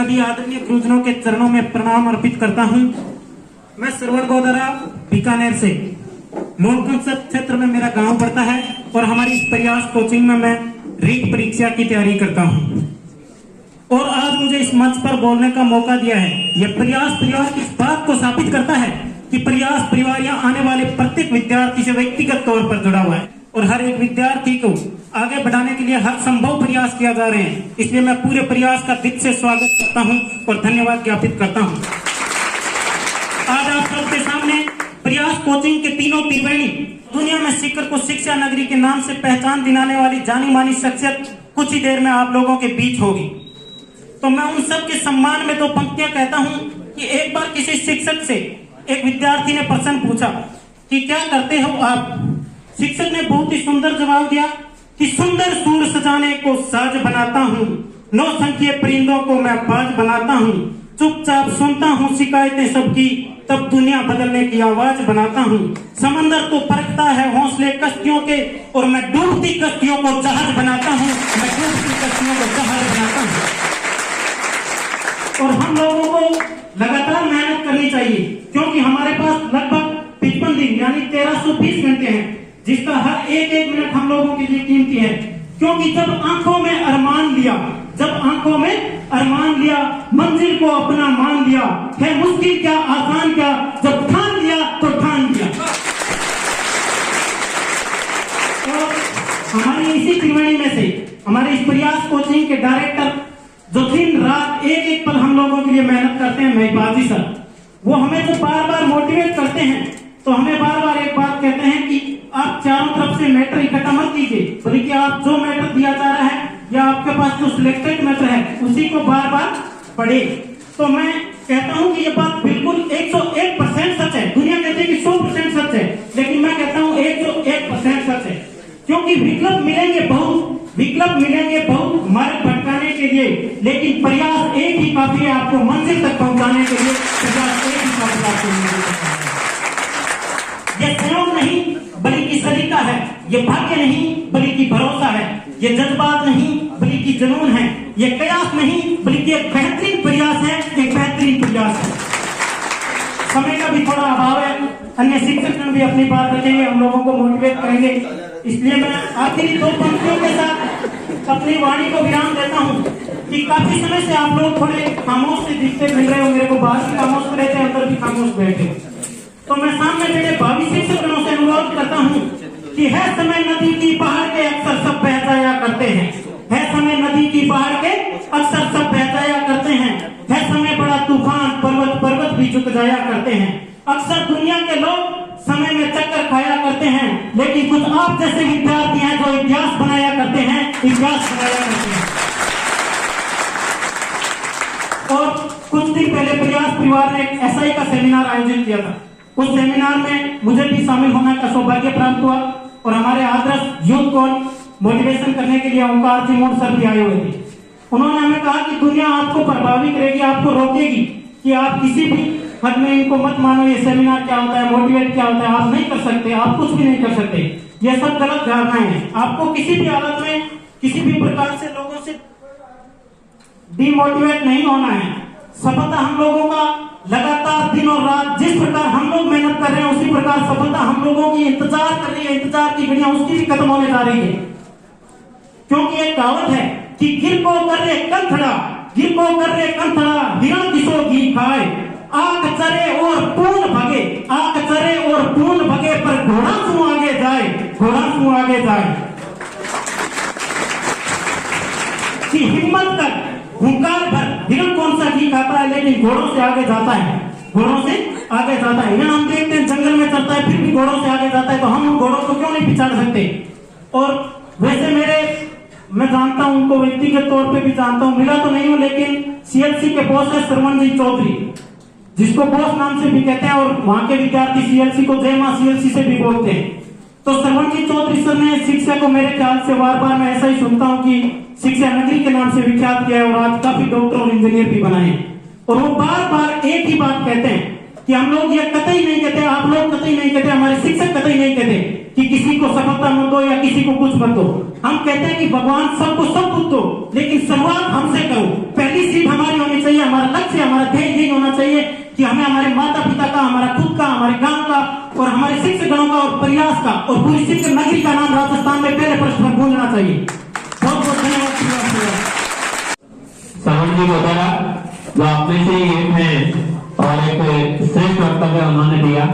सभी आदरणीय गुरुजनों के चरणों में प्रणाम अर्पित करता हूं। मैं सरवर गोदरा बीकानेर से, लोकसंसद क्षेत्र में मेरा गांव पड़ता है और हमारी इस प्रयास कोचिंग में मैं रीट परीक्षा की तैयारी करता हूं। और आज मुझे इस मंच पर बोलने का मौका दिया है। यह प्रयास परिवार इस बात को साबित करता है कि प्रयास परिवार यहाँ आने वाले प्रत्येक विद्यार्थी से व्यक्तिगत तौर पर जुड़ा हुआ है और हर एक विद्यार्थी को आगे बढ़ाने के लिए हर संभव प्रयास किया जा रहे हैं। इसलिए मैं पूरे प्रयास का दिल से स्वागत करता हूं और धन्यवाद ज्ञापित करता हूं। आज आप सबके सामने प्रयास कोचिंग के तीनों त्रिवेणी दुनिया में सीकर को शिक्षा नगरी के नाम से पहचान दिलाने वाली जानी मानी शख्सियत कुछ ही देर में आप लोगों के बीच होगी। तो मैं उन सब के सम्मान में दो पंक्तियां कहता हूं कि एक बार किसी शिक्षक से एक विद्यार्थी ने प्रश्न पूछा कि क्या करते हो आप। शिक्षक ने बहुत ही सुंदर जवाब दिया कि सुंदर सूर सजाने को साज बनाता हूँ, 9 संख्य परिंदों को मैं बाज बनाता हूँ, चुपचाप सुनता हूँ शिकायतें सबकी, तब दुनिया बदलने की आवाज बनाता हूँ। समंदर तो परखता है हौसले कश्तियों के और मैं डूबती कश्तियों को जहाज बनाता हूँ, मैं डूबती कश्तियों को जहाज बनाता हूँ। और हम लोगों को लगातार मेहनत करनी चाहिए क्योंकि हमारे पास लगभग 55 दिन यानी 1320 घंटे हैं, जिसका हर एक मिनट हम लोगों के लिए कीमती है। क्योंकि जब आंखों में अरमान लिया, मंजिल को अपना मान लिया, है मुश्किल क्या आसान क्या, जब ठान लिया तो ठान लिया। और हमारी इसी त्रिवेणी में से हमारे इस प्रयास कोचिंग के डायरेक्टर जो दिन रात एक पल हम लोगों के लिए मेहनत करते हैं, महिपाजी सर, वो हमें जो बार बार मोटिवेट करते हैं, तो हमें बार बार एक बात कहते हैं कि आप चारों तरफ से मैटर इकट्ठा मत कीजिए, बल्कि आप जो मैटर दिया जा रहा है या आपके पास जो सिलेक्टेड मैटर है उसी को बार बार पढ़े। तो मैं कहता हूं कि ये बात बिल्कुल 101% सच है। दुनिया कहती है कि 100% सच है, लेकिन मैं कहता हूं 101% सच है। क्योंकि विकल्प मिलेंगे बहुत मार्ग भटकाने के लिए, लेकिन प्रयास एक ही काफी है आपको मंजिल तक पहुंचाने के लिए। प्रयास एक ही काफी आपको। ये संयोग नहीं बल्कि सलीका है, ये भाग्य नहीं बल्कि भरोसा है, ये जज्बात नहीं बल्कि जुनून है, ये कयास नहीं बल्कि एक बेहतरीन प्रयास है, एक बेहतरीन प्रयास है। समय का भी थोड़ा अभाव है, अन्य शिक्षक भी अपनी बात रखेंगे, हम लोगों को मोटिवेट करेंगे। इसलिए मैं आखिरी 2 पंक्तियों के साथ अपनी वाणी को विराम देता हूँ कि काफी समय से आप लोग थोड़े खामोश से दिखते मिल रहे हो, मेरे को बाहर भी खामोश करे थे, अंदर भी खामोश बैठे। तो मैं सामने बैठे भावी शिक्षकों से अनुरोध करता हूँ कि है समय नदी की पहाड़ के अक्सर सब बह जाया करते हैं, है समय नदी की पहाड़ के अक्सर सब बह जाया करते हैं, है समय बड़ा तूफान पर्वत भी झुक जाया करते हैं। अक्सर दुनिया के लोग समय में चक्कर खाया करते हैं, लेकिन कुछ आप जैसे विद्यार्थी हैं जो इतिहास बनाया करते हैं। और कुछ दिन पहले प्रयास परिवार ने एक SI का सेमिनार आयोजित किया था। उस सेमिनार में मुझे भी शामिल होने का सौभाग्य प्राप्त हुआ और हमारे आदर्श यूथ को मोटिवेशन करने के लिए ओंकार जी मोड सर भी आए हुए थे। उन्होंने हमें कहा कि दुनिया आपको प्रभावित करेगी, आपको रोकेगी कि आप किसी भी हद में इनको मत मानो। ये सेमिनार क्या होता है, मोटिवेट क्या होता है, आप नहीं कर सकते, आप कुछ भी नहीं कर सकते। ये सब गलत धारणाएं हैं। आपको किसी भी हालत में किसी भी प्रकार से लोगों से डिमोटिवेट नहीं होना है। सफलता हम लोगों का लगातार दिन और रात जिस प्रकार हम लोग मेहनत कर रहे हैं, उसी प्रकार सफलता हम लोगों की इंतजार कर रही है। इंतजार की घड़ियां उसकी भी खत्म होने जा रही है। क्योंकि एक कहावत है कि गिर को कर रे कंथड़ा, हिरण किसो घी खाए, आंख चरे और पूर्ण भगे, पर घोड़ा सू आगे जाए। कि हिम्मत कर, हुंकार भर। हिरण कौन सा घी खाता है, लेकिन घोड़ों से आगे जाता है। हिरण हम देखते हैं जंगल में चलता है, फिर भी घोड़ों से आगे जाता है, तो हम घोड़ों को क्यों नहीं पिछाड़ सकते। और वैसे मैं जानता हूं उनको, व्यक्तिगत तौर पे भी जानता हूं, मिला तो नहीं हूं, लेकिन CLC के बॉस है श्रवण जी चौधरी, जिसको बॉस नाम से भी कहते हैं, और वहां के विद्यार्थी CLC को जय मां CLC से भी बोलते हैं। तो श्रवण जी चौधरी सर ने शिक्षा को मेरे ख्याल से बार बार मैं ऐसा ही सुनता हूँ कि शिक्षा नगरी के नाम से विख्यात किया है और आज काफी डॉक्टर और इंजीनियर भी बनाए। और वो बार बार एक ही बात कहते हैं कि हम लोग ये कतई नहीं कहते, आप लोग कतई नहीं कहते, हमारे शिक्षक कतई नहीं कहते कि किसी को सफलता मत दो या किसी को कुछ मत दो। हम कहते हैं कि भगवान सबको सब कुछ दो, लेकिन शुरुआत हमसे करो। पहली सीट हमारी होनी चाहिए, हमारा लक्ष्य, हमारा ध्येय यही होना चाहिए कि हमें हमारे माता पिता का, हमारा खुद का, हमारे गांव का और हमारे शिक्षकगणों का और प्रयास का और पूरी शिक्षक नगरी का नाम राजस्थान में पहले पृष्ठ पर गूंजना चाहिए। बहुत बहुत धन्यवाद। साहब जी बताया जो आप में से एक हैं और एक श्रेष्ठ वक्तव्य उन्होंने दिया।